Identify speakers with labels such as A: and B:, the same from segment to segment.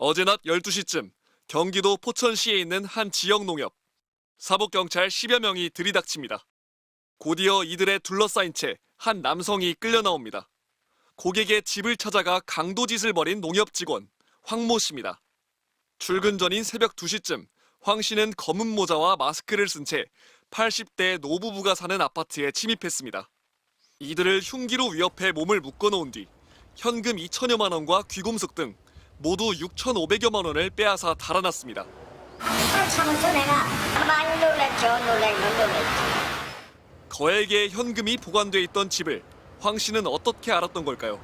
A: 어제 낮 12시쯤 경기도 포천시에 있는 한 지역 농협. 사복경찰 10여 명이 들이닥칩니다. 곧이어 이들에 둘러싸인 채 한 남성이 끌려 나옵니다. 고객의 집을 찾아가 강도짓을 벌인 농협 직원 황모 씨입니다. 출근 전인 새벽 2시쯤 황 씨는 검은 모자와 마스크를 쓴 채 80대 노부부가 사는 아파트에 침입했습니다. 이들을 흉기로 위협해 몸을 묶어놓은 뒤 현금 2천여만 원과 귀금속 등 모두 6,500여만 원을 빼앗아 달아났습니다.
B: 참았어 내가. 많이 놀랬지.
A: 거액의 현금이 보관돼 있던 집을 황 씨는 어떻게 알았던 걸까요?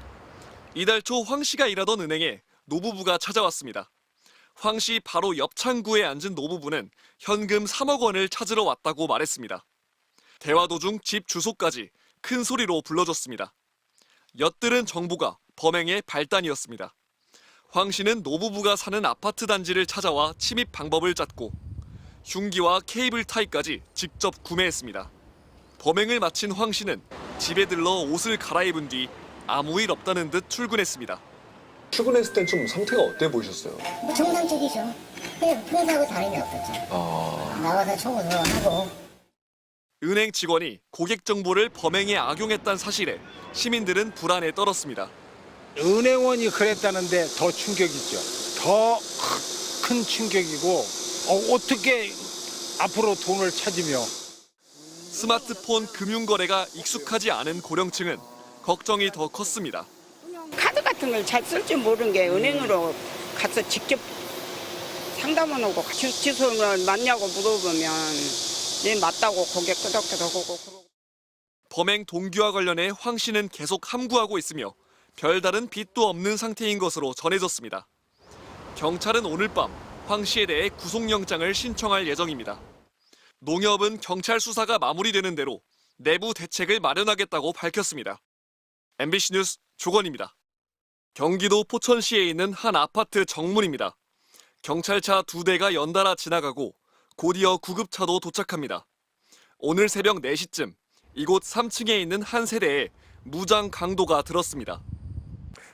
A: 이달 초 황 씨가 일하던 은행에 노부부가 찾아왔습니다. 황 씨 바로 옆 창구에 앉은 노부부는 현금 3억 원을 찾으러 왔다고 말했습니다. 대화 도중 집 주소까지 큰 소리로 불러줬습니다. 엿들은 정보가 범행의 발단이었습니다. 황 씨는 노부부가 사는 아파트 단지를 찾아와 침입 방법을 짰고 흉기와 케이블 타이까지 직접 구매했습니다. 범행을 마친 황 씨는 집에 들러 옷을 갈아입은 뒤 아무 일 없다는 듯 출근했습니다.
C: 출근했을 땐 좀 상태가 어때 보이셨어요?
B: 뭐 정상적이죠. 그냥 평소하고 다름이 없었죠. 나와서 청소도 하고.
A: 은행 직원이 고객 정보를 범행에 악용했다는 사실에 시민들은 불안에 떨었습니다.
D: 은행원이 그랬다는데 더 충격이죠. 더 큰 충격이고 어떻게 앞으로 돈을 찾으며.
A: 스마트폰 금융거래가 익숙하지 않은 고령층은 걱정이 더 컸습니다.
E: 카드 같은 걸 잘 쓸 줄 모르는 게 은행으로 가서 직접 상담을 하고 주소를 맞냐고 물어보면 네 맞다고 고개 끄덕끄덕하고.
A: 범행 동기와 관련해 황 씨는 계속 함구하고 있으며 별다른 빚도 없는 상태인 것으로 전해졌습니다. 경찰은 오늘 밤 황 씨에 대해 구속영장을 신청할 예정입니다. 농협은 경찰 수사가 마무리되는 대로 내부 대책을 마련하겠다고 밝혔습니다. MBC 뉴스 조건입니다. 경기도 포천시에 있는 한 아파트 정문입니다. 경찰차 2대가 연달아 지나가고 곧이어 구급차도 도착합니다. 오늘 새벽 4시쯤 이곳 3층에 있는 한 세대에 무장 강도가 들었습니다.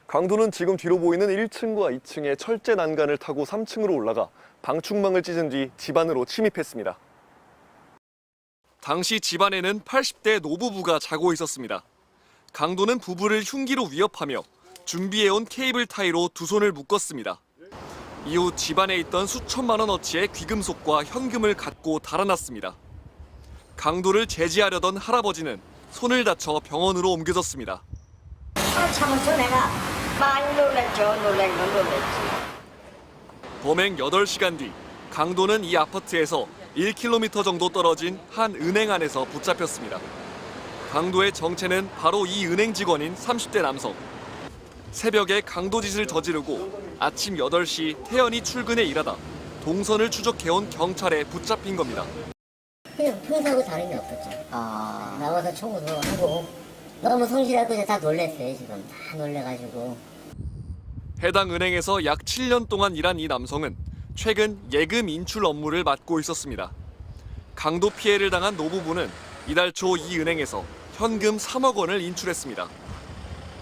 C: 강도는 지금 뒤로 보이는 1층과 2층의 철제 난간을 타고 3층으로 올라가 방충망을 찢은 뒤 집 안으로 침입했습니다.
A: 당시 집안에는 80대 노부부가 자고 있었습니다. 강도는 부부를 흉기로 위협하며 준비해온 케이블 타이로 두 손을 묶었습니다. 이후 집안에 있던 수천만 원어치의 귀금속과 현금을 갖고 달아났습니다. 강도를 제지하려던 할아버지는 손을 다쳐 병원으로 옮겨졌습니다.
B: 참았어 내가. 많이 놀랬지.
A: 범행 8시간 뒤 강도는 이 아파트에서 1km 정도 떨어진 한 은행 안에서 붙잡혔습니다. 강도의 정체는 바로 이 은행 직원인 30대 남성. 새벽에 강도짓을 저지르고 아침 8시 태연히 출근해 일하다 동선을 추적해온 경찰에 붙잡힌 겁니다.
B: 그냥 평소하고 다름이 없었죠. 나와서 청소도 하고. 너무 성실하고 다 놀랬어요 지금. 다 놀래가지고.
A: 해당 은행에서 약 7년 동안 일한 이 남성은 최근 예금 인출 업무를 맡고 있었습니다. 강도 피해를 당한 노부부는 이달 초 이 은행에서 현금 3억 원을 인출했습니다.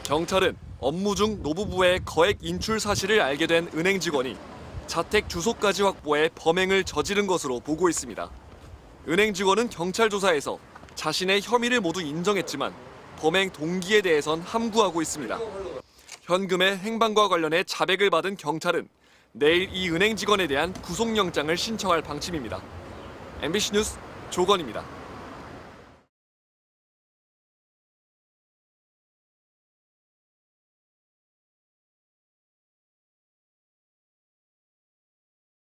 A: 경찰은 업무 중 노부부의 거액 인출 사실을 알게 된 은행 직원이 자택 주소까지 확보해 범행을 저지른 것으로 보고 있습니다. 은행 직원은 경찰 조사에서 자신의 혐의를 모두 인정했지만 범행 동기에 대해선 함구하고 있습니다. 현금의 행방과 관련해 자백을 받은 경찰은 내일 이 은행 직원에 대한 구속영장을 신청할 방침입니다. MBC 뉴스 조건입니다.